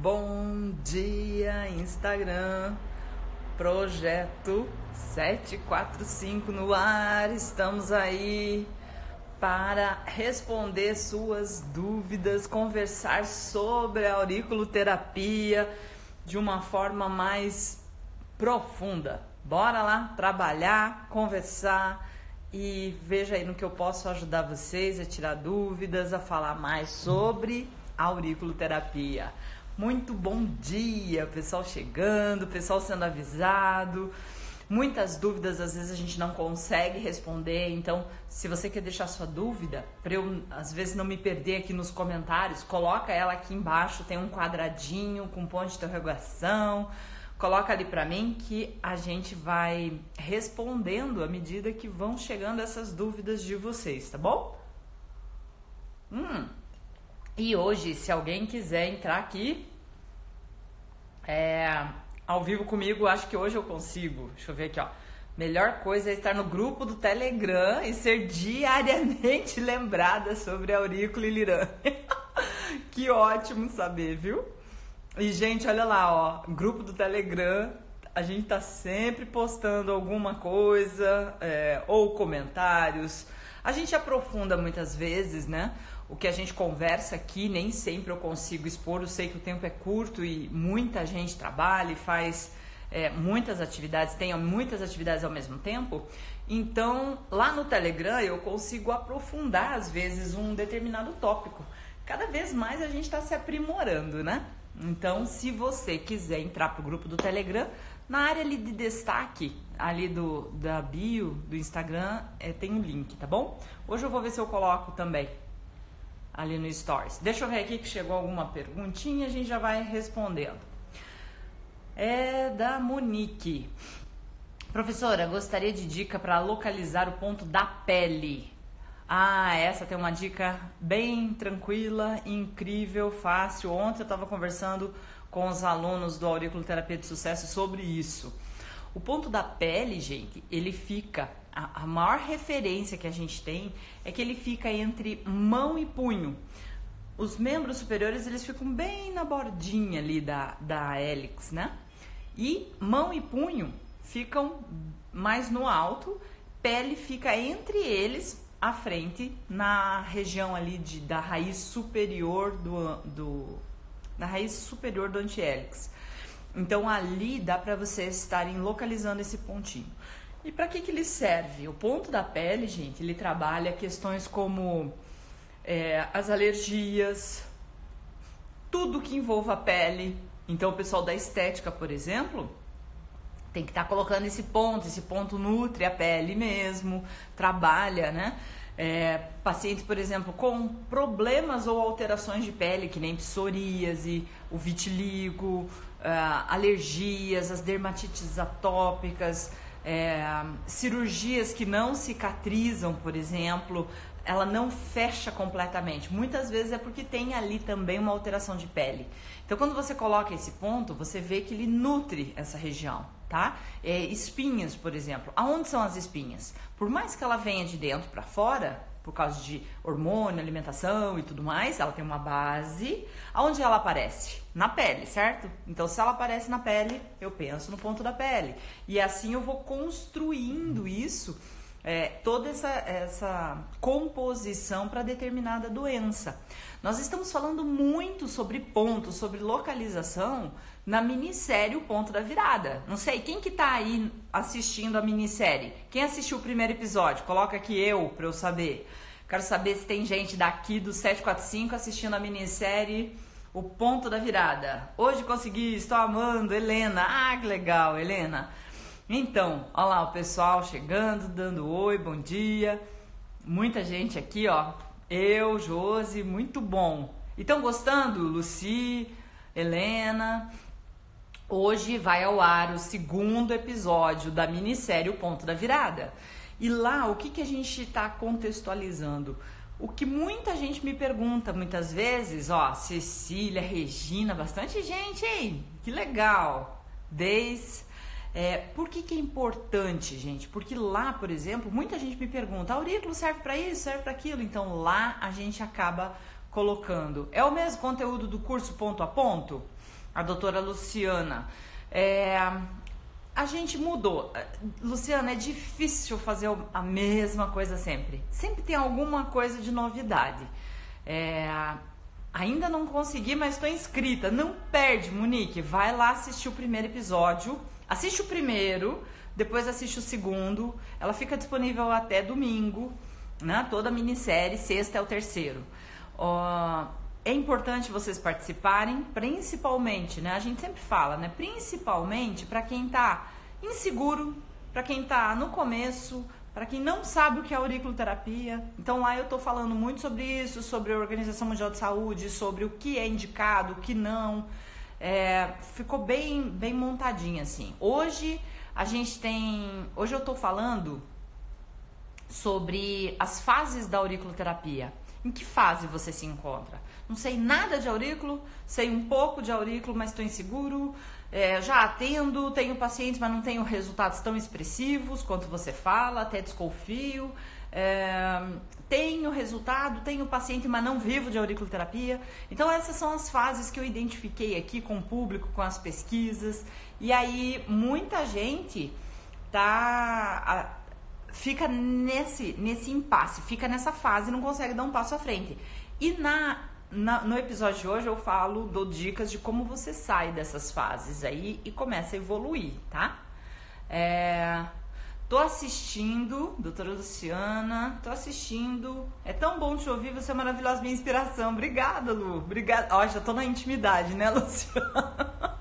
Bom dia, Instagram, Projeto 745 no ar, estamos aí para responder suas dúvidas, conversar sobre a auriculoterapia de uma forma mais profunda. Bora lá trabalhar, conversar e veja aí no que eu posso ajudar vocês a tirar dúvidas, a falar mais sobre a auriculoterapia. Muito bom dia, pessoal chegando, pessoal sendo avisado. Muitas dúvidas às vezes a gente não consegue responder, então se você quer deixar sua dúvida, para eu às vezes não me perder aqui nos comentários, coloca ela aqui embaixo, tem um quadradinho com ponto de interrogação, coloca ali para mim que a gente vai respondendo à medida que vão chegando essas dúvidas de vocês, tá bom? E hoje, se alguém quiser entrar aqui ao vivo comigo, acho que hoje eu consigo. Deixa eu ver aqui, ó. Melhor coisa é estar no grupo do Telegram e ser diariamente lembrada sobre aurícula e lirã. Que ótimo saber, viu? E, gente, olha lá, ó. Grupo do Telegram, a gente tá sempre postando alguma coisa, ou comentários. A gente aprofunda muitas vezes, né? O que a gente conversa aqui, nem sempre eu consigo expor. Eu sei que o tempo é curto e muita gente trabalha e faz muitas atividades, tem muitas atividades ao mesmo tempo. Então, lá no Telegram eu consigo aprofundar, às vezes, um determinado tópico. Cada vez mais a gente está se aprimorando, né? Então, se você quiser entrar para o grupo do Telegram, na área ali de destaque, ali da bio do Instagram, tem um link, tá bom? Hoje eu vou ver se eu coloco também ali no Stories. Deixa eu ver aqui que chegou alguma perguntinha, a gente já vai respondendo. É da Monique. Professora, gostaria de dica para localizar o ponto da pele. Essa tem uma dica bem tranquila, incrível, fácil. Ontem eu estava conversando com os alunos do Auriculoterapia de Sucesso sobre isso. O ponto da pele, gente, ele fica... A maior referência que a gente tem é que ele fica entre mão e punho. Os membros superiores, eles ficam bem na bordinha ali da hélix, né? E mão e punho ficam mais no alto, pele fica entre eles, à frente, na região ali da raiz superior na raiz superior do antihélix. Então ali dá para vocês estarem localizando esse pontinho. E para que ele serve? O ponto da pele, gente, ele trabalha questões como as alergias, tudo que envolva a pele. Então o pessoal da estética, por exemplo, tem que estar colocando esse ponto nutre a pele mesmo, trabalha, né? Pacientes, por exemplo, com problemas ou alterações de pele, que nem psoríase, o vitiligo, alergias, as dermatites atópicas, cirurgias que não cicatrizam, por exemplo, ela não fecha completamente. Muitas vezes é porque tem ali também uma alteração de pele. Então, quando você coloca esse ponto, você vê que ele nutre essa região, tá? Espinhas, por exemplo. Aonde são as espinhas? Por mais que ela venha de dentro para fora, por causa de hormônio, alimentação e tudo mais, ela tem uma base. Aonde ela aparece? Na pele, certo? Então, se ela aparece na pele, eu penso no ponto da pele. E assim eu vou construindo isso, toda essa composição para determinada doença. Nós estamos falando muito sobre pontos, sobre localização na minissérie O Ponto da Virada. Não sei, quem que tá aí assistindo a minissérie? Quem assistiu o primeiro episódio? Coloca aqui para eu saber. Quero saber se tem gente daqui do 745 assistindo a minissérie O Ponto da Virada. Hoje consegui, estou amando, Helena. Que legal, Helena. Então, olha lá o pessoal chegando, dando oi, bom dia. Muita gente aqui, ó. Eu, Josi, muito bom. E estão gostando? Luci, Helena. Hoje vai ao ar o segundo episódio da minissérie O Ponto da Virada. E lá, o que a gente está contextualizando? O que muita gente me pergunta muitas vezes, ó, Cecília, Regina, bastante gente, hein? Que legal. Por que é importante, gente? Porque lá, por exemplo, muita gente me pergunta, aurículo serve para isso, serve para aquilo? Então lá a gente acaba colocando. É o mesmo conteúdo do curso ponto a ponto? a doutora Luciana. A gente mudou. Luciana, é difícil fazer a mesma coisa sempre. Sempre tem alguma coisa de novidade. Ainda não consegui, mas estou inscrita. Não perde, Monique. Vai lá assistir o primeiro episódio. Assiste o primeiro, depois assiste o segundo. Ela fica disponível até domingo, né? Toda a minissérie, sexta é o terceiro. É importante vocês participarem, principalmente, né? A gente sempre fala, né? Principalmente para quem tá inseguro, para quem tá no começo, para quem não sabe o que é auriculoterapia. Então lá eu tô falando muito sobre isso, sobre a Organização Mundial de Saúde, sobre o que é indicado, o que não. Ficou bem montadinho assim. Hoje eu tô falando sobre as fases da auriculoterapia. Em que fase você se encontra? Não sei nada de aurículo, sei um pouco de aurículo, mas estou inseguro. Já atendo, tenho pacientes, mas não tenho resultados tão expressivos quanto você fala, até desconfio. Tenho resultado, tenho paciente, mas não vivo de auriculoterapia. Então essas são as fases que eu identifiquei aqui com o público, com as pesquisas. E aí muita gente fica nesse impasse, fica nessa fase e não consegue dar um passo à frente. E no episódio de hoje eu dou dicas de como você sai dessas fases aí e começa a evoluir, tá? Tô assistindo, doutora Luciana, tô assistindo. É tão bom te ouvir, você é maravilhosa, minha inspiração. Obrigada, Lu. Obrigada. Ó, já tô na intimidade, né, Luciana?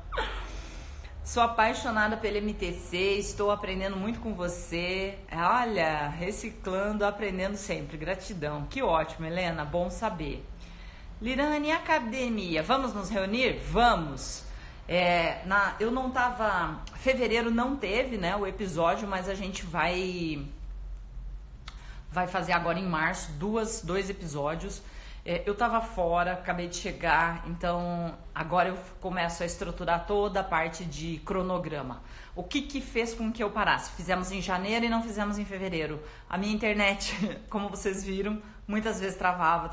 Sou apaixonada pelo MTC, estou aprendendo muito com você. Olha, reciclando, aprendendo sempre. Gratidão. Que ótimo, Helena, bom saber. Lirane, academia, vamos nos reunir? Vamos. Eu não tava... Fevereiro não teve, né, o episódio, mas a gente vai fazer agora em março dois episódios. Eu tava fora, acabei de chegar, então agora eu começo a estruturar toda a parte de cronograma. O que fez com que eu parasse? Fizemos em janeiro e não fizemos em fevereiro. A minha internet, como vocês viram, muitas vezes travava.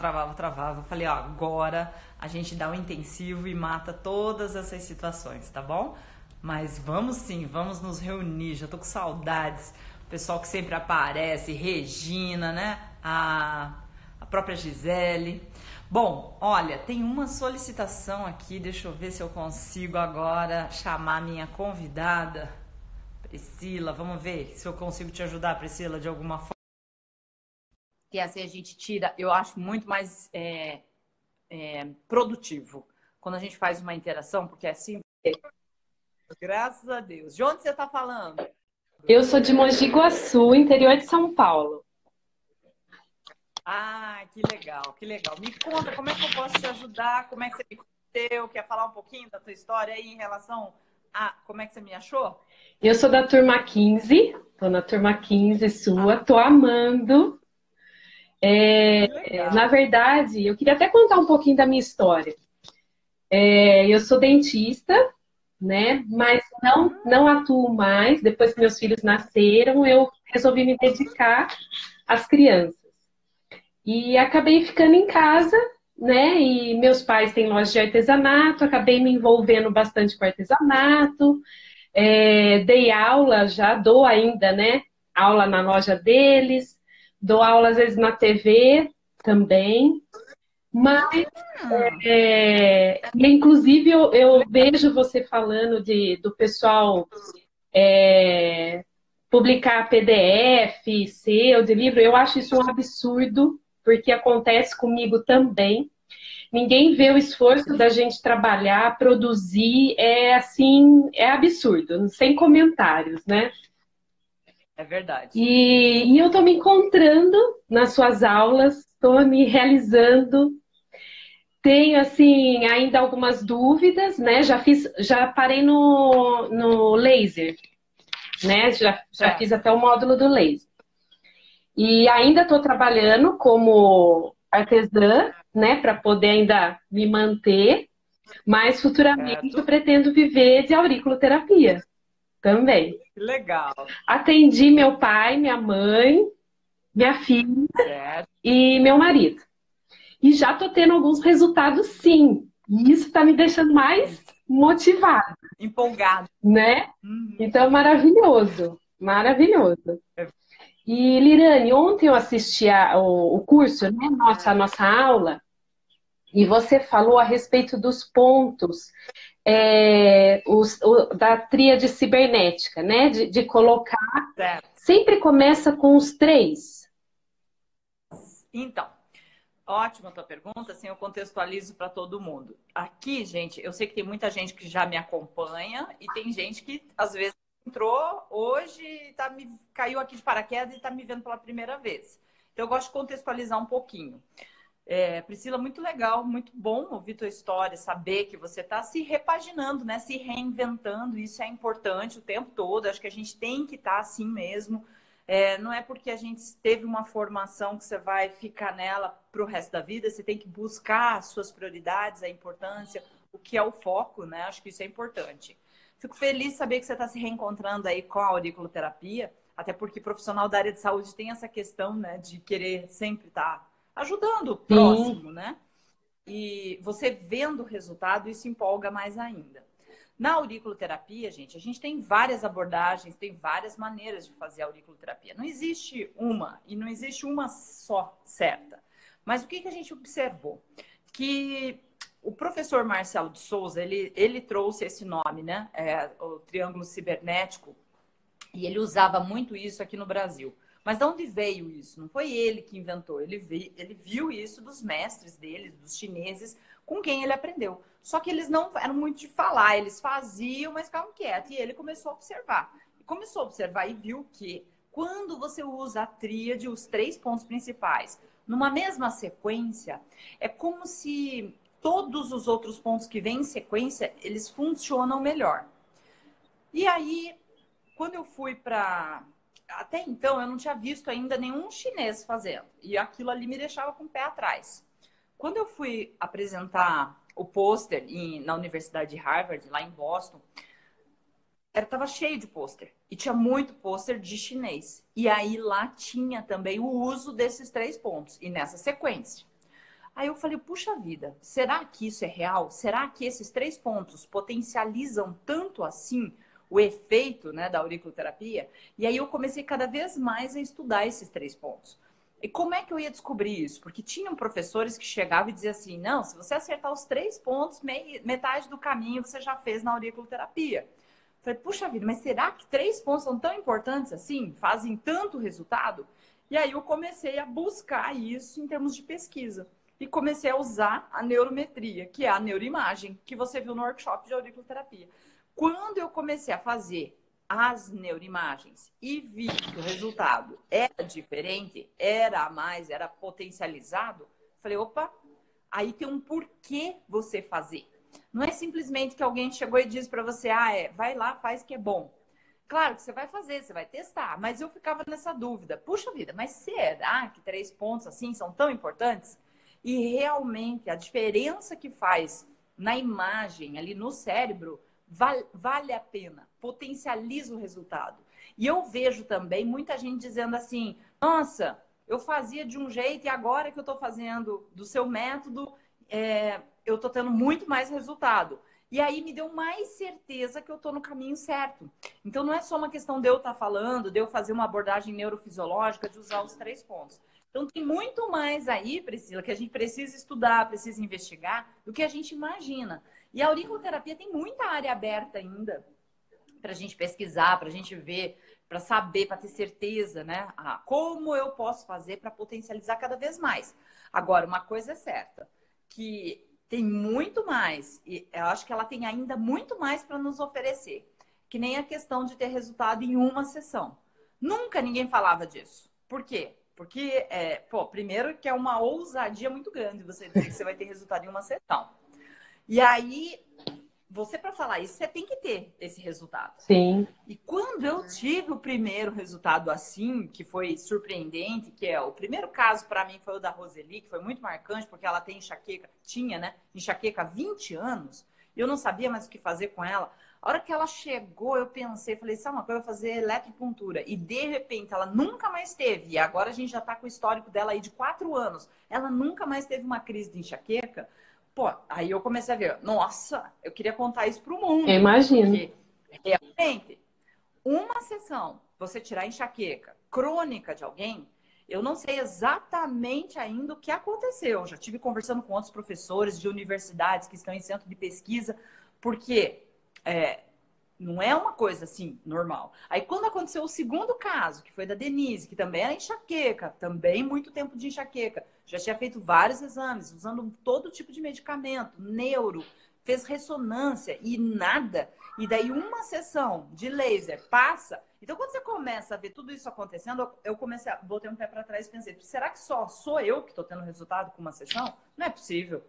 Eu falei, agora a gente dá um intensivo e mata todas essas situações, tá bom? Mas vamos sim, vamos nos reunir, já tô com saudades. O pessoal que sempre aparece, Regina, né? A própria Gisele. Bom, olha, tem uma solicitação aqui, deixa eu ver se eu consigo agora chamar minha convidada, Priscila. Vamos ver se eu consigo te ajudar, Priscila, de alguma forma. Que assim a gente tira, eu acho muito mais produtivo quando a gente faz uma interação, porque assim, graças a Deus. De onde você está falando? Eu sou de Mogi Guaçu, interior de São Paulo. Ah, que legal, que legal. Me conta, como é que eu posso te ajudar? Como é que você me conheceu? Quer falar um pouquinho da tua história aí em relação a como é que você me achou? Eu sou da turma 15, tô na turma 15 sua, tô amando. Na verdade, eu queria até contar um pouquinho da minha história. Eu sou dentista, né? Mas não atuo mais. Depois que meus filhos nasceram, eu resolvi me dedicar às crianças. E acabei ficando em casa, né? E meus pais têm loja de artesanato, acabei me envolvendo bastante com artesanato. Dei aula, já dou ainda, né? Aula na loja deles, dou aula às vezes na TV também. Mas, inclusive, eu vejo você falando do pessoal publicar PDF seu de livro. Eu acho isso um absurdo, porque acontece comigo também. Ninguém vê o esforço da gente trabalhar, produzir, é absurdo, sem comentários, né? É verdade. E eu tô me encontrando nas suas aulas, tô me realizando. Tenho, assim, ainda algumas dúvidas, né? Já parei no laser, né? Já fiz até o módulo do laser. E ainda estou trabalhando como artesã, né? Para poder ainda me manter. Mas futuramente eu pretendo viver de auriculoterapia também. Legal. Atendi meu pai, minha mãe, minha filha e meu marido. E já tô tendo alguns resultados, sim. E isso tá me deixando mais motivada, Empolgado. né? Uhum. Então, maravilhoso, maravilhoso. E, Lirane, ontem eu assisti o curso, né? A nossa aula, e você falou a respeito dos pontos da tríade cibernética, né? De colocar. Certo. Sempre começa com os três. Então, ótima tua pergunta, assim eu contextualizo para todo mundo. Aqui, gente, eu sei que tem muita gente que já me acompanha e tem gente que às vezes entrou hoje e caiu aqui de paraquedas e está me vendo pela primeira vez. Então eu gosto de contextualizar um pouquinho. Priscila, muito legal, muito bom ouvir tua história, saber que você está se repaginando, né? Se reinventando, isso é importante o tempo todo. Acho que a gente tem que estar assim mesmo. Não é porque a gente teve uma formação que você vai ficar nela para o resto da vida, você tem que buscar as suas prioridades, a importância, o que é o foco, né? Acho que isso é importante. Fico feliz de saber que você está se reencontrando aí com a auriculoterapia, até porque profissional da área de saúde tem essa questão, né, de querer sempre estar ajudando o Sim, próximo, né? E você vendo o resultado, isso empolga mais ainda. Na auriculoterapia, gente, a gente tem várias abordagens, tem várias maneiras de fazer a auriculoterapia. Não existe uma, e não existe uma só certa. Mas o que a gente observou? Que o professor Marcelo de Souza, ele trouxe esse nome, né? O triângulo cibernético, e ele usava muito isso aqui no Brasil. Mas de onde veio isso? Não foi ele que inventou. Ele viu isso dos mestres dele, dos chineses, com quem ele aprendeu. Só que eles não eram muito de falar, eles faziam, mas ficavam quietos. E ele começou a observar. Começou a observar e viu que quando você usa a tríade, os 3 pontos principais, numa mesma sequência, é como se todos os outros pontos que vêm em sequência, eles funcionam melhor. E aí, quando eu fui para... Até então, eu não tinha visto ainda nenhum chinês fazendo. E aquilo ali me deixava com o pé atrás. Quando eu fui apresentar o pôster na Universidade de Harvard, lá em Boston, estava cheio de pôster. E tinha muito pôster de chinês. E aí lá tinha também o uso desses 3 pontos. E nessa sequência. Aí eu falei, puxa vida, será que isso é real? Será que esses 3 pontos potencializam tanto assim o efeito, né, da auriculoterapia? E aí eu comecei cada vez mais a estudar esses 3 pontos. E como é que eu ia descobrir isso? Porque tinham professores que chegavam e diziam assim, não, se você acertar os 3 pontos, metade do caminho você já fez na auriculoterapia. Eu falei, puxa vida, mas será que 3 pontos são tão importantes assim? Fazem tanto resultado? E aí eu comecei a buscar isso em termos de pesquisa. E comecei a usar a neurometria, que é a neuroimagem, que você viu no workshop de auriculoterapia. Quando eu comecei a fazer as neuroimagens e vi que o resultado era diferente, era a mais, era potencializado, falei, opa, aí tem um porquê você fazer. Não é simplesmente que alguém chegou e disse para você, vai lá, faz que é bom. Claro que você vai fazer, você vai testar, mas eu ficava nessa dúvida. Puxa vida, mas será que 3 pontos assim são tão importantes? E realmente a diferença que faz na imagem, ali no cérebro, vale a pena, potencializa o resultado. E eu vejo também muita gente dizendo assim: nossa, eu fazia de um jeito e agora que eu estou fazendo do seu método, eu estou tendo muito mais resultado. E aí me deu mais certeza que eu estou no caminho certo. Então não é só uma questão de eu estar falando, de eu fazer uma abordagem neurofisiológica, de usar os 3 pontos. Então tem muito mais aí, Priscila, que a gente precisa estudar, precisa investigar, do que a gente imagina. E a auriculoterapia tem muita área aberta ainda para a gente pesquisar, para a gente ver, para saber, para ter certeza, né? Como eu posso fazer para potencializar cada vez mais. Agora, uma coisa é certa, que tem muito mais, e eu acho que ela tem ainda muito mais para nos oferecer, que nem a questão de ter resultado em uma sessão. Nunca ninguém falava disso. Por quê? Porque, primeiro que é uma ousadia muito grande você dizer que você vai ter resultado em uma sessão. E aí, você para falar isso, você tem que ter esse resultado. sim. E quando eu tive o primeiro resultado assim, que foi surpreendente, que é o primeiro caso para mim foi o da Roseli, que foi muito marcante, porque ela tem enxaqueca, tinha, né, enxaqueca há 20 anos, e eu não sabia mais o que fazer com ela. A hora que ela chegou, eu pensei, falei, sabe uma coisa, eu vou fazer eletropuntura. E de repente, ela nunca mais teve, e agora a gente já está com o histórico dela aí de 4 anos, ela nunca mais teve uma crise de enxaqueca. Pô, aí eu comecei a ver, nossa, eu queria contar isso pro mundo. Eu imagino. Porque, realmente, uma sessão, você tirar a enxaqueca crônica de alguém, eu não sei exatamente ainda o que aconteceu. Já estive conversando com outros professores de universidades que estão em centro de pesquisa, porque não é uma coisa assim normal. Aí quando aconteceu o segundo caso, que foi da Denise, que também era enxaqueca, também muito tempo de enxaqueca, já tinha feito vários exames, usando todo tipo de medicamento, neuro, fez ressonância e nada. E daí uma sessão de laser passa. Então quando você começa a ver tudo isso acontecendo, eu comecei a botei um pé para trás e pensei, será que só sou eu que estou tendo resultado com uma sessão? Não é possível.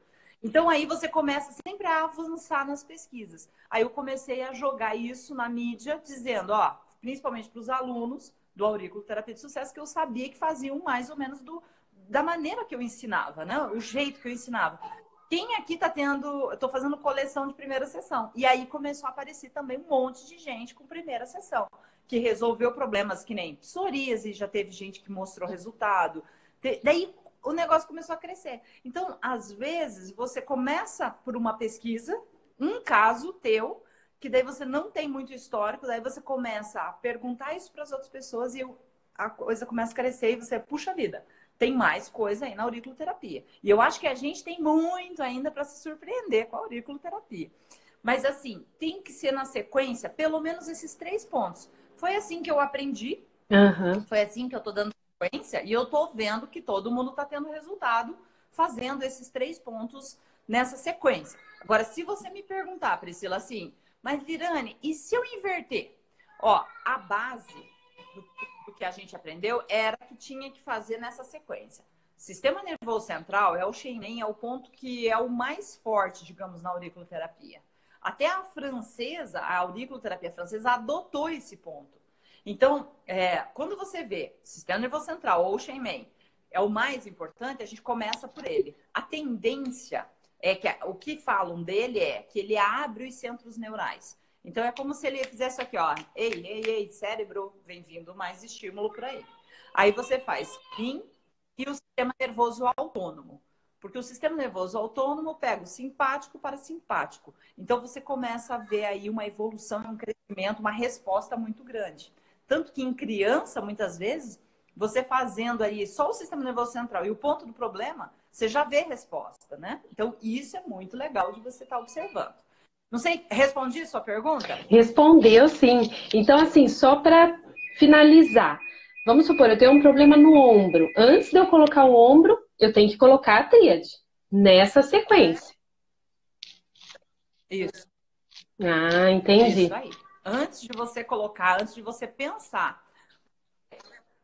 Então aí você começa sempre a avançar nas pesquisas. Aí eu comecei a jogar isso na mídia, dizendo, ó, principalmente para os alunos do Aurículo Terapia de Sucesso, que eu sabia que faziam mais ou menos da maneira que eu ensinava, né? O jeito que eu ensinava. Quem aqui tá tendo... Eu tô fazendo coleção de primeira sessão. E aí começou a aparecer também um monte de gente com primeira sessão, que resolveu problemas que nem psoríase, já teve gente que mostrou resultado. Daí o negócio começou a crescer. Então, às vezes, você começa por uma pesquisa, um caso teu, que daí você não tem muito histórico, daí você começa a perguntar isso para as outras pessoas e a coisa começa a crescer e você, puxa vida, tem mais coisa aí na auriculoterapia. E eu acho que a gente tem muito ainda para se surpreender com a auriculoterapia. Mas, assim, tem que ser na sequência, pelo menos esses 3 pontos. Foi assim que eu aprendi, foi assim que eu tô dando sequência, e eu tô vendo que todo mundo tá tendo resultado fazendo esses 3 pontos nessa sequência. Agora, se você me perguntar, Priscila, assim, mas Lirane, e se eu inverter? Ó, a base do que a gente aprendeu era que tinha que fazer nessa sequência. Sistema nervoso central é o Shenmen, é o ponto que é o mais forte, digamos, na auriculoterapia. Até a francesa, a auriculoterapia francesa, adotou esse ponto. Então, quando você vê sistema nervoso central ou Shenmen é o mais importante, a gente começa por ele. A tendência é que o que falam dele é que ele abre os centros neurais. Então, é como se ele fizesse aqui, ó. Ei, cérebro, vem vindo mais estímulo para ele. Aí você faz rim e o sistema nervoso autônomo. Porque o sistema nervoso autônomo pega o simpático para simpático. Então, você começa a ver aí uma evolução, um crescimento, uma resposta muito grande. Tanto que em criança, muitas vezes, você fazendo aí só o sistema nervoso central e o ponto do problema, você já vê resposta, né? Então, isso é muito legal de você estar observando. Não sei, respondi a sua pergunta? Respondeu, sim. Então, assim, só para finalizar. Vamos supor, eu tenho um problema no ombro. Antes de eu colocar o ombro, eu tenho que colocar a tríade. Nessa sequência. Isso. Ah, entendi. Isso aí. Antes de você colocar, antes de você pensar.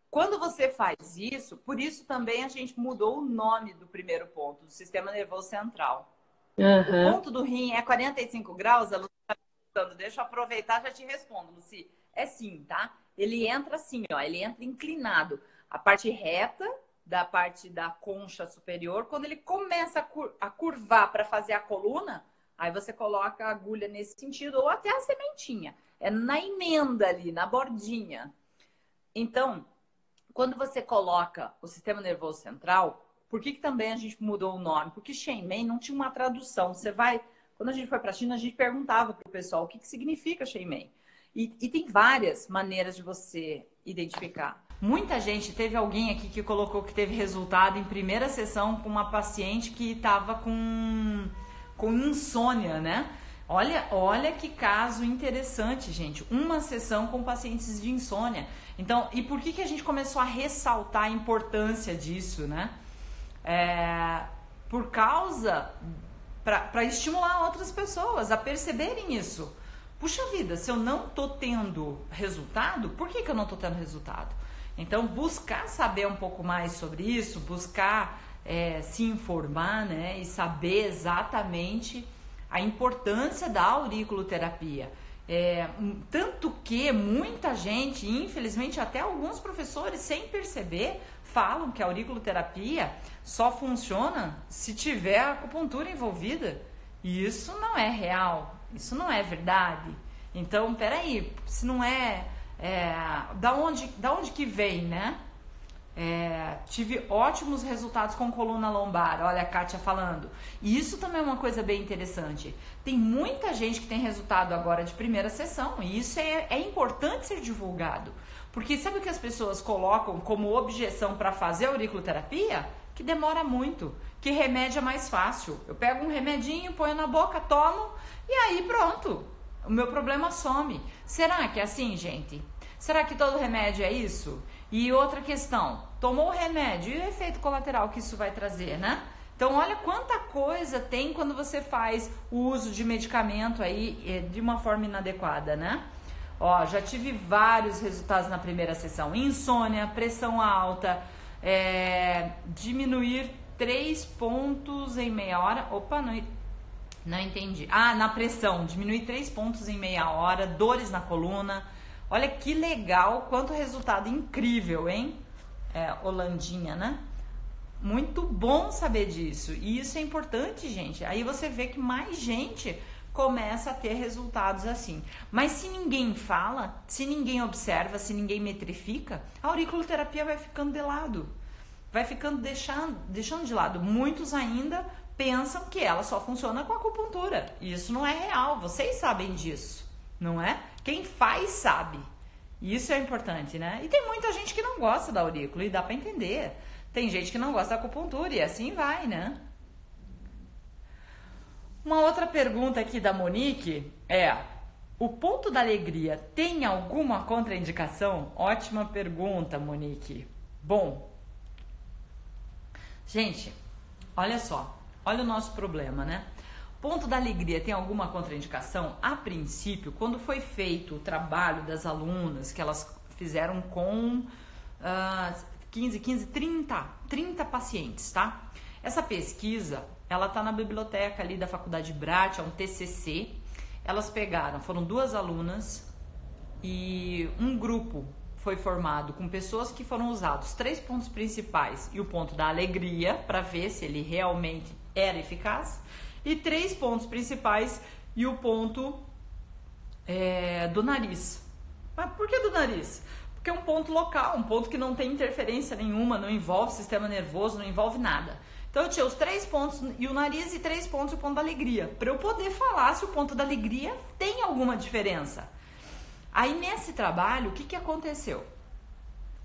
Quando você faz isso, por isso também a gente mudou o nome do primeiro ponto, do sistema nervoso central. O ponto do rim é 45 graus, a Lucy está perguntando, deixa eu aproveitar, já te respondo, Lucy. É sim, tá? Ele entra assim, ó, ele entra inclinado. A parte reta da parte da concha superior, quando ele começa a curvar para fazer a coluna, aí você coloca a agulha nesse sentido, ou até a sementinha. É na emenda ali, na bordinha. Então, quando você coloca o sistema nervoso central, por que também a gente mudou o nome? Porque Shenmen não tinha uma tradução. Você vai... Quando a gente foi para a China, a gente perguntava para o pessoal o que significa Shenmen. E tem várias maneiras de você identificar. Muita gente, teve alguém aqui que colocou que teve resultado em primeira sessão com uma paciente que estava com insônia, né? Olha que caso interessante, gente. Uma sessão com pacientes de insônia. Então, e por que a gente começou a ressaltar a importância disso, né? Por causa... para estimular outras pessoas a perceberem isso. Puxa vida, se eu não tô tendo resultado, por que eu não tô tendo resultado? Então, buscar saber um pouco mais sobre isso, buscar se informar, né? E saber exatamente a importância da auriculoterapia. Tanto que muita gente, infelizmente até alguns professores, sem perceber, falam que a auriculoterapia só funciona se tiver a acupuntura envolvida. E isso não é real, isso não é verdade. Então, peraí, se não da onde que vem, né? Tive ótimos resultados com coluna lombar, olha a Kátia falando. E isso também é uma coisa bem interessante. Tem muita gente que tem resultado agora de primeira sessão, e isso é importante ser divulgado. Porque sabe o que as pessoas colocam como objeção para fazer auriculoterapia? Que demora muito, que remédio é mais fácil. Eu pego um remedinho, ponho na boca, tomo e aí pronto, o meu problema some. Será que é assim, gente? Será que todo remédio é isso? E outra questão, tomou o remédio e o efeito colateral que isso vai trazer, né? Então olha quanta coisa tem quando você faz o uso de medicamento aí de uma forma inadequada, né? Ó, já tive vários resultados na primeira sessão. Insônia, pressão alta, diminuir 3 pontos em meia hora. Opa, não entendi. Na pressão, diminuir 3 pontos em meia hora, dores na coluna. Olha que legal, quanto resultado incrível, hein? Holandinha, né? Muito bom saber disso. E isso é importante, gente. Aí você vê que mais gente começa a ter resultados assim. Mas se ninguém fala, se ninguém observa, se ninguém metrifica, a auriculoterapia vai ficando de lado. Vai ficando deixando de lado. Muitos ainda pensam que ela só funciona com acupuntura. E isso não é real. Vocês sabem disso, não é? Quem faz sabe. Isso é importante, né? E tem muita gente que não gosta da aurícula e dá pra entender. Tem gente que não gosta da acupuntura e assim vai, né? Uma outra pergunta aqui da Monique o ponto da alegria tem alguma contraindicação? Ótima pergunta, Monique. Bom, gente, olha só, olha o nosso problema, né? Ponto da alegria tem alguma contraindicação? A princípio, quando foi feito o trabalho das alunas, que elas fizeram com 30 pacientes, tá? Essa pesquisa, ela tá na biblioteca ali da Faculdade Brat, é um TCC. Elas foram 2 alunas e um grupo foi formado com pessoas que foram usados 3 pontos principais e o ponto da alegria, para ver se ele realmente era eficaz. E 3 pontos principais e o ponto do nariz. Mas por que do nariz? Porque é um ponto local, um ponto que não tem interferência nenhuma, não envolve sistema nervoso, não envolve nada. Então eu tinha os 3 pontos e o nariz e 3 pontos e o ponto da alegria, para eu poder falar se o ponto da alegria tem alguma diferença. Aí nesse trabalho, o que aconteceu?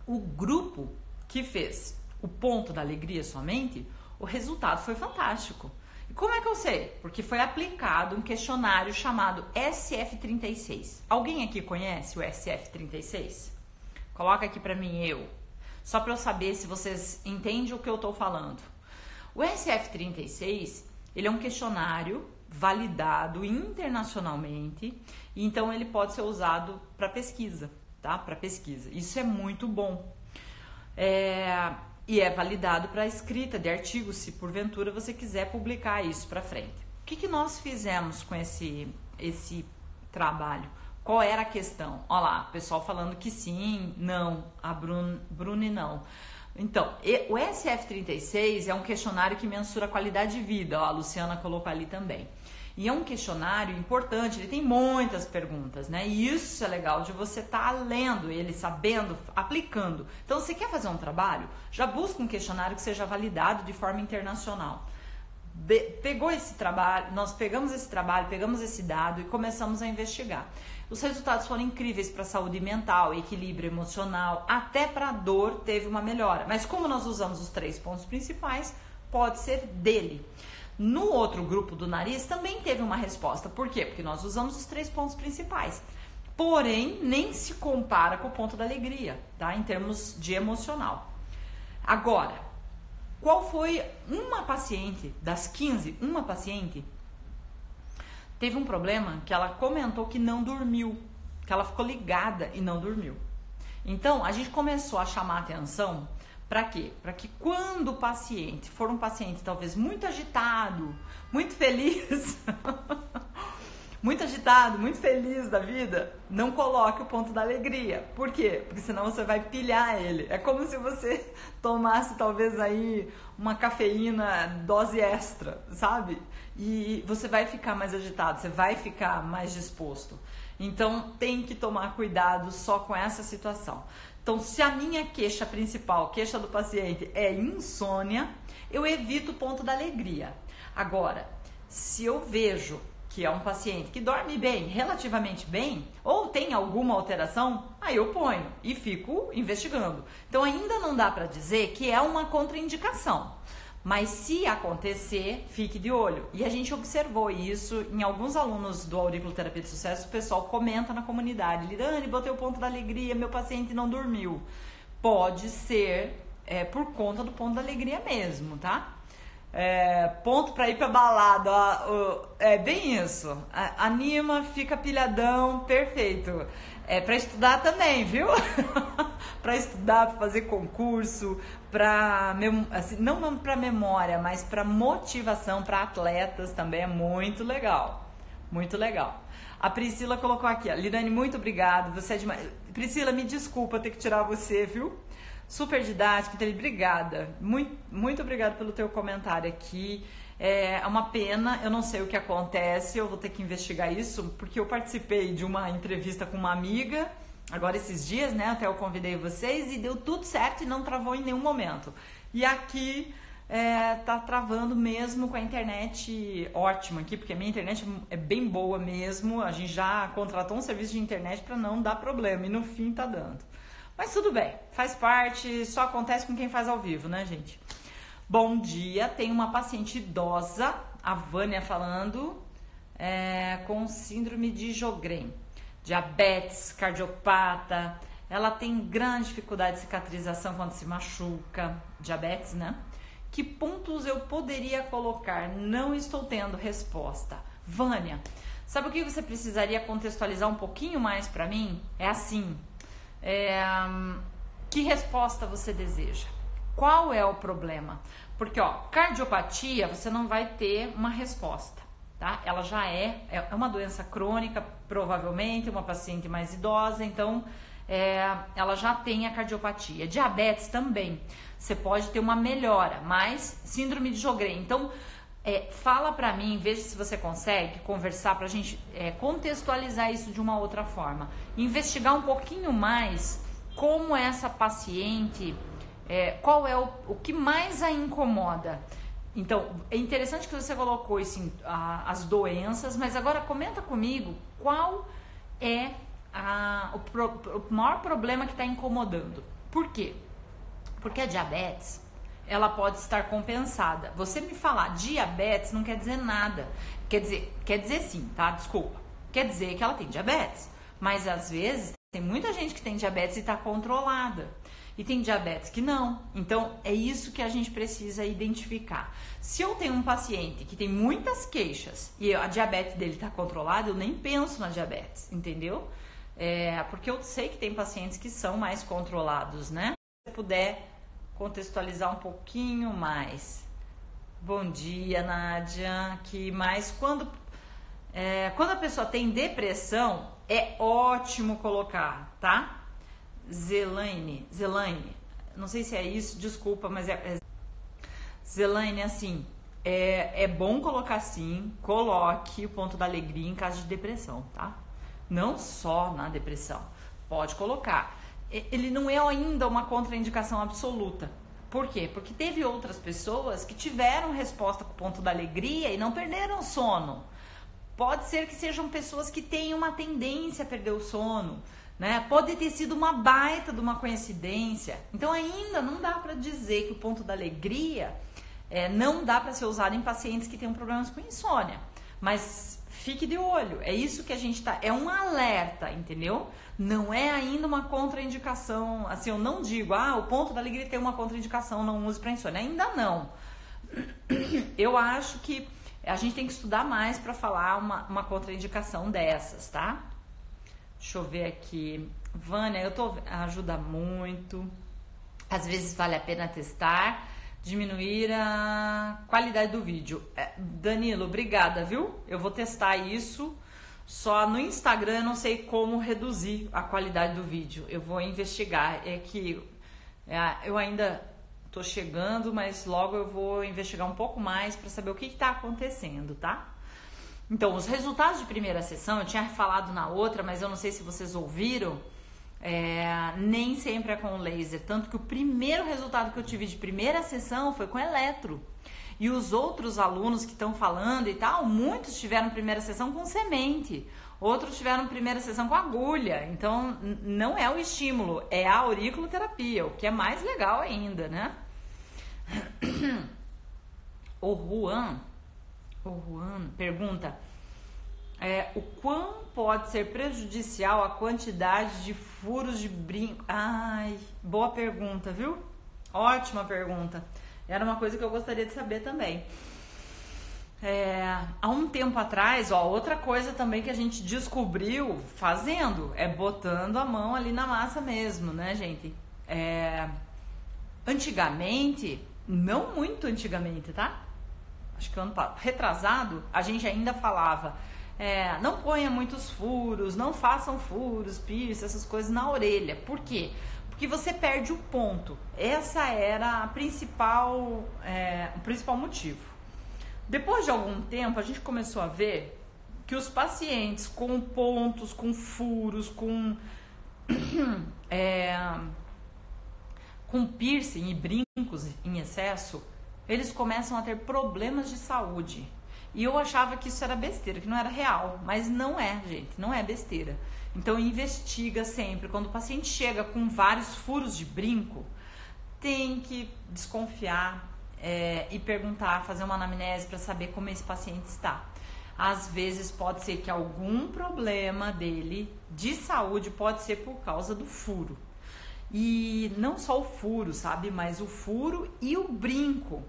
O grupo que fez o ponto da alegria somente, o resultado foi fantástico. E como é que eu sei? Porque foi aplicado um questionário chamado SF36. Alguém aqui conhece o SF36? Coloca aqui pra mim, só para eu saber se vocês entendem o que eu tô falando. O SF36, ele é um questionário validado internacionalmente, e então ele pode ser usado para pesquisa, tá? Para pesquisa. Isso é muito bom. E é validado para escrita de artigos, se porventura você quiser publicar isso para frente. O que nós fizemos com esse trabalho? Qual era a questão? Olha lá, o pessoal falando que sim, não, a Bruni não. Então, o SF36 é um questionário que mensura a qualidade de vida, a Luciana colocou ali também. E é um questionário importante, ele tem muitas perguntas, né? E isso é legal de você estar lendo ele, sabendo, aplicando. Então, você quer fazer um trabalho? Já busca um questionário que seja validado de forma internacional. Pegou esse trabalho, nós pegamos esse trabalho, pegamos esse dado e começamos a investigar. Os resultados foram incríveis para a saúde mental, equilíbrio emocional, até para a dor teve uma melhora. Mas como nós usamos os 3 pontos principais, pode ser dele. No outro grupo do nariz também teve uma resposta. Por quê? Porque nós usamos os 3 pontos principais. Porém, nem se compara com o ponto da alegria, tá? Em termos de emocional. Agora, qual foi uma paciente, das 15, uma paciente, teve um problema que ela comentou que não dormiu, que ela ficou ligada e não dormiu. Então, a gente começou a chamar a atenção. Para quê? Para que quando o paciente for um paciente talvez muito agitado, muito feliz, muito agitado, muito feliz da vida, não coloque o ponto da alegria. Por quê? Porque senão você vai pilhar ele. É como se você tomasse talvez aí uma cafeína dose extra, sabe? E você vai ficar mais agitado, você vai ficar mais disposto. Então tem que tomar cuidado só com essa situação. Então, se a minha queixa principal, queixa do paciente, é insônia, eu evito o ponto da alegria. Agora, se eu vejo que é um paciente que dorme bem, relativamente bem, ou tem alguma alteração, aí eu ponho e fico investigando. Então, ainda não dá para dizer que é uma contraindicação. Mas se acontecer, fique de olho. E a gente observou isso em alguns alunos do Auriculoterapia de Sucesso. O pessoal comenta na comunidade: Lirane, botei o ponto da alegria, meu paciente não dormiu. Pode ser por conta do ponto da alegria mesmo, tá? Ponto para ir pra balada, ó, é bem isso. Anima, fica pilhadão, perfeito. Para estudar também, viu? Para estudar, para fazer concurso, assim, não para memória, mas para motivação, para atletas também é muito legal. Muito legal. A Priscila colocou aqui, Lirane, muito obrigado, você é demais. Priscila, me desculpa ter que tirar você, viu? Super didática, então, obrigada. Muito obrigada pelo teu comentário aqui. É uma pena, eu não sei o que acontece, eu vou ter que investigar isso, porque eu participei de uma entrevista com uma amiga, agora esses dias, né, até eu convidei vocês, e deu tudo certo e não travou em nenhum momento. E aqui tá travando mesmo com a internet ótima aqui, porque a minha internet é bem boa mesmo, a gente já contratou um serviço de internet para não dar problema, e no fim tá dando. Mas tudo bem, faz parte, só acontece com quem faz ao vivo, né, gente? Bom dia, tem uma paciente idosa, a Vânia falando, com síndrome de Sjögren, diabetes, cardiopata, ela tem grande dificuldade de cicatrização quando se machuca, diabetes, né? Que pontos eu poderia colocar? Não estou tendo resposta. Vânia, sabe o que você precisaria contextualizar um pouquinho mais para mim? É assim, que resposta você deseja? Qual é o problema? Porque, cardiopatia, você não vai ter uma resposta, tá? Ela já é uma doença crônica, provavelmente, uma paciente mais idosa, então ela já tem a cardiopatia. Diabetes também, você pode ter uma melhora, mas síndrome de Sjögren. Então, fala pra mim, veja se você consegue conversar pra gente contextualizar isso de uma outra forma. Investigar um pouquinho mais como essa paciente... qual é o que mais a incomoda. Então, é interessante que você colocou assim, as doenças, mas agora comenta comigo qual é o maior problema que está incomodando. Por quê? Porque a diabetes, ela pode estar compensada. Você me falar diabetes não quer dizer nada. Quer dizer sim, tá? Desculpa. Quer dizer que ela tem diabetes. Mas às vezes tem muita gente que tem diabetes e está controlada. E tem diabetes que não. Então, é isso que a gente precisa identificar. Se eu tenho um paciente que tem muitas queixas e a diabetes dele está controlada, eu nem penso na diabetes, entendeu? Porque eu sei que tem pacientes que são mais controlados, né? Se você puder contextualizar um pouquinho mais. Bom dia, Nádia. Quando a pessoa tem depressão, é ótimo colocar, tá? Zelaine, não sei se é isso, desculpa, mas Zelaine, assim, é bom colocar sim, coloque o ponto da alegria em caso de depressão, tá? Não só na depressão, pode colocar. Ele não é ainda uma contraindicação absoluta. Por quê? Porque teve outras pessoas que tiveram resposta com o ponto da alegria e não perderam o sono. Pode ser que sejam pessoas que tenham uma tendência a perder o sono, né? Pode ter sido uma baita de uma coincidência. Então ainda não dá para dizer que o ponto da alegria não dá para ser usado em pacientes que tenham problemas com insônia. Mas fique de olho. É isso que a gente tá. É um alerta, entendeu? Não é ainda uma contraindicação. Assim, eu não digo, o ponto da alegria tem uma contraindicação, não use para insônia. Ainda não. Eu acho que a gente tem que estudar mais para falar uma contraindicação dessas, tá? Deixa eu ver aqui. Vânia, ajuda muito. Às vezes vale a pena testar, diminuir a qualidade do vídeo. Danilo, obrigada, viu? Eu vou testar isso. Só no Instagram eu não sei como reduzir a qualidade do vídeo. Eu vou investigar. É que eu ainda tô chegando, mas logo eu vou investigar um pouco mais para saber o que está acontecendo, tá? Então, os resultados de primeira sessão, eu tinha falado na outra, mas eu não sei se vocês ouviram, nem sempre é com laser. Tanto que o primeiro resultado que eu tive de primeira sessão foi com eletro. E os outros alunos que estão falando e tal, muitos tiveram primeira sessão com semente, outros tiveram primeira sessão com agulha. Então, não é o estímulo, é a auriculoterapia, o que é mais legal ainda, né? O Juan pergunta, o quão pode ser prejudicial a quantidade de furos de brinco? Ai, boa pergunta, viu? Ótima pergunta. Era uma coisa que eu gostaria de saber também. Há um tempo atrás, outra coisa também que a gente descobriu fazendo é botando a mão ali na massa mesmo, né, gente? Antigamente, não muito antigamente, tá? Acho que ano retrasado, a gente ainda falava, não ponha muitos furos, não façam furos, piercing, essas coisas na orelha. Por quê? Porque você perde o ponto. Essa era o principal motivo. Depois de algum tempo, a gente começou a ver que os pacientes com pontos, com furos, com piercing e brincos em excesso, eles começam a ter problemas de saúde. E eu achava que isso era besteira, que não era real. Mas não é, gente, não é besteira. Então investiga sempre. Quando o paciente chega com vários furos de brinco, tem que desconfiar e perguntar, fazer uma anamnese para saber como esse paciente está. Às vezes pode ser que algum problema dele de saúde pode ser por causa do furo. E não só o furo, sabe? Mas o furo e o brinco.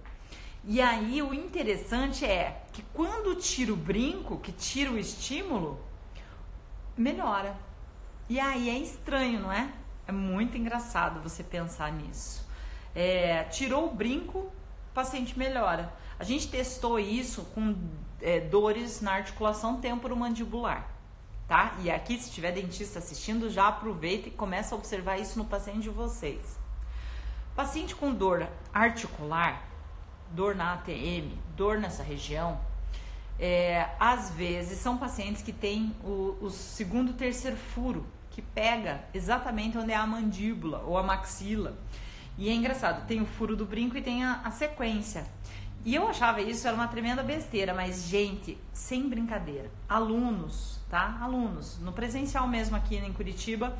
E aí o interessante é que quando tira o brinco, que tira o estímulo, melhora. E aí é estranho, não é? É muito engraçado você pensar nisso. Tirou o brinco, o paciente melhora. A gente testou isso com dores na articulação temporomandibular, tá? E aqui, se tiver dentista assistindo, já aproveita e começa a observar isso no paciente de vocês. Paciente com dor articular, dor na ATM, dor nessa região, às vezes são pacientes que têm o segundo e terceiro furo, que pega exatamente onde é a mandíbula ou a maxila. E é engraçado, tem o furo do brinco e tem a sequência. E eu achava isso era uma tremenda besteira, mas gente, sem brincadeira, alunos, tá? Alunos, no presencial mesmo aqui em Curitiba,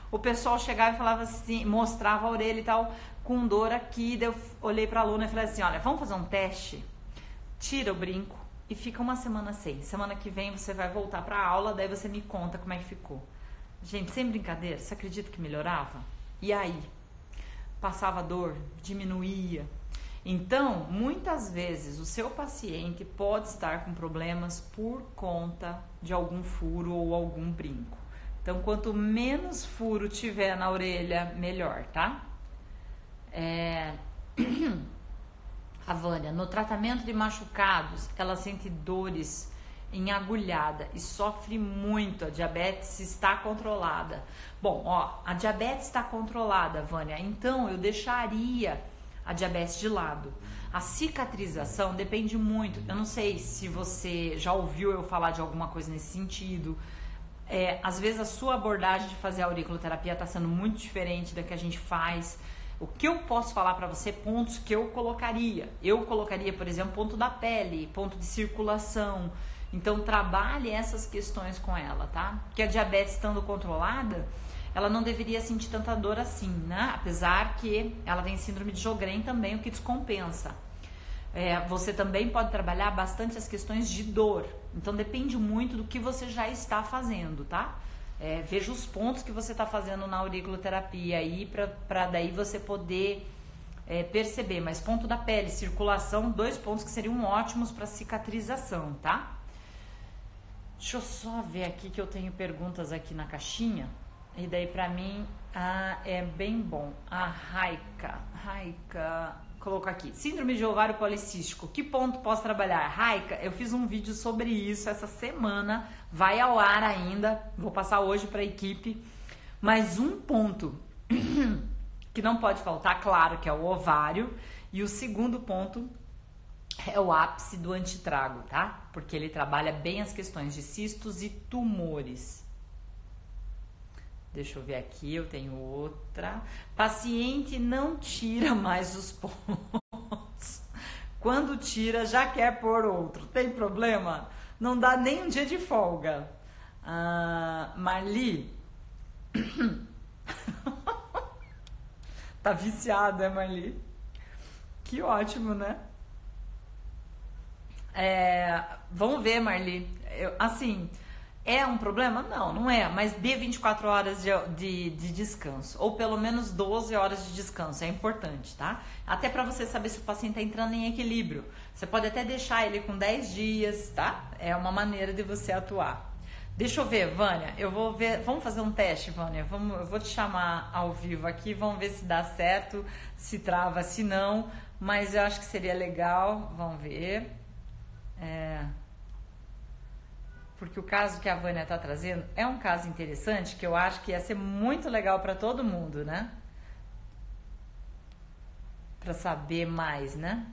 o pessoal chegava e falava assim, mostrava a orelha e tal, com dor aqui, daí eu olhei para a aluna e falei assim, olha, vamos fazer um teste? Tira o brinco e fica uma semana sem. Semana que vem você vai voltar para a aula, daí você me conta como é que ficou. Gente, sem brincadeira, você acredita que melhorava? E aí? Passava dor, diminuía. Então, muitas vezes o seu paciente pode estar com problemas por conta de algum furo ou algum brinco. Então, quanto menos furo tiver na orelha, melhor, tá? A Vânia, no tratamento de machucados, ela sente dores em agulhada e sofre muito. A diabetes está controlada. Bom, a diabetes está controlada, Vânia, então eu deixaria a diabetes de lado. A cicatrização depende muito. Eu não sei se você já ouviu eu falar de alguma coisa nesse sentido. Às vezes a sua abordagem de fazer a auriculoterapia está sendo muito diferente da que a gente faz. O que eu posso falar para você, pontos que eu colocaria? Eu colocaria, por exemplo, ponto da pele, ponto de circulação. Então, trabalhe essas questões com ela, tá? Porque a diabetes estando controlada, ela não deveria sentir tanta dor assim, né? Apesar que ela tem síndrome de Sjögren também, o que descompensa. Você também pode trabalhar bastante as questões de dor. Então, depende muito do que você já está fazendo, tá? Veja os pontos que você está fazendo na auriculoterapia aí, para daí você poder perceber. Mas ponto da pele, circulação, 2 pontos que seriam ótimos para cicatrização, tá? Deixa eu só ver aqui que eu tenho perguntas aqui na caixinha. E daí para mim é bem bom. A Raika, Colocar aqui. Síndrome de ovário policístico. Que ponto posso trabalhar? Raica, eu fiz um vídeo sobre isso essa semana. Vai ao ar ainda. Vou passar hoje para a equipe. Mas um ponto que não pode faltar, claro, que é o ovário. E o segundo ponto é o ápice do antitrago, tá? Porque ele trabalha bem as questões de cistos e tumores. Deixa eu ver aqui, eu tenho outra. Paciente não tira mais os pontos. Quando tira, já quer pôr outro. Tem problema? Não dá nem um dia de folga. Marli. Tá viciada, Marli? Que ótimo, né? Vamos ver, Marli. Assim, é um problema? Não, não é. Mas dê 24 horas de descanso. Ou pelo menos 12 horas de descanso. É importante, tá? Até pra você saber se o paciente tá entrando em equilíbrio. Você pode até deixar ele com 10 dias, tá? É uma maneira de você atuar. Deixa eu ver, Vânia. Eu vou ver. Vamos fazer um teste, Vânia. Eu vou te chamar ao vivo aqui. Vamos ver se dá certo, se trava, se não. Mas eu acho que seria legal. Vamos ver. Porque o caso que a Vânia está trazendo é um caso interessante que eu acho que ia ser muito legal para todo mundo, né? Para saber mais, né?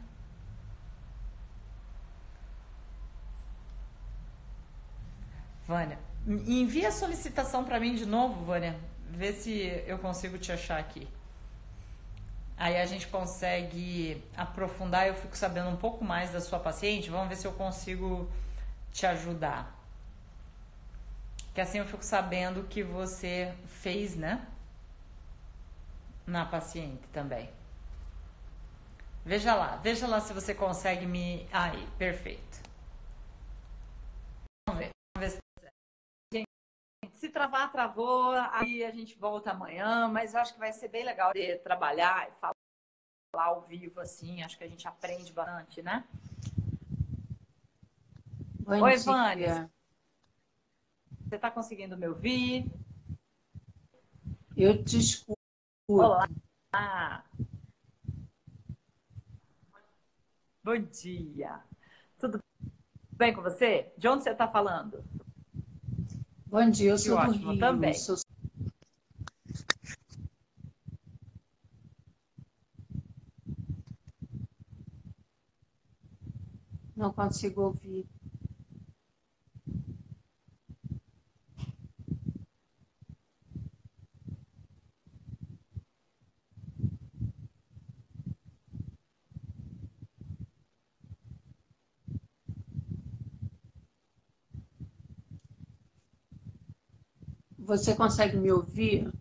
Vânia, envia a solicitação para mim de novo, Vânia. Vê se eu consigo te achar aqui. Aí a gente consegue aprofundar, eu fico sabendo um pouco mais da sua paciente. Vamos ver se eu consigo te ajudar. Que assim eu fico sabendo o que você fez, né? Na paciente também. Veja lá se você consegue me... Aí, perfeito. Vamos ver se... Gente, se travar, travou, aí a gente volta amanhã, mas eu acho que vai ser bem legal de trabalhar e falar ao vivo, assim, acho que a gente aprende bastante, né? Oi, Vânia. Você tá conseguindo me ouvir? Eu te escuto. Olá. Bom dia. Tudo bem com você? De onde você está falando? Bom dia, eu sou do ótimo, Rio. também. Não consigo ouvir. Você consegue me ouvir?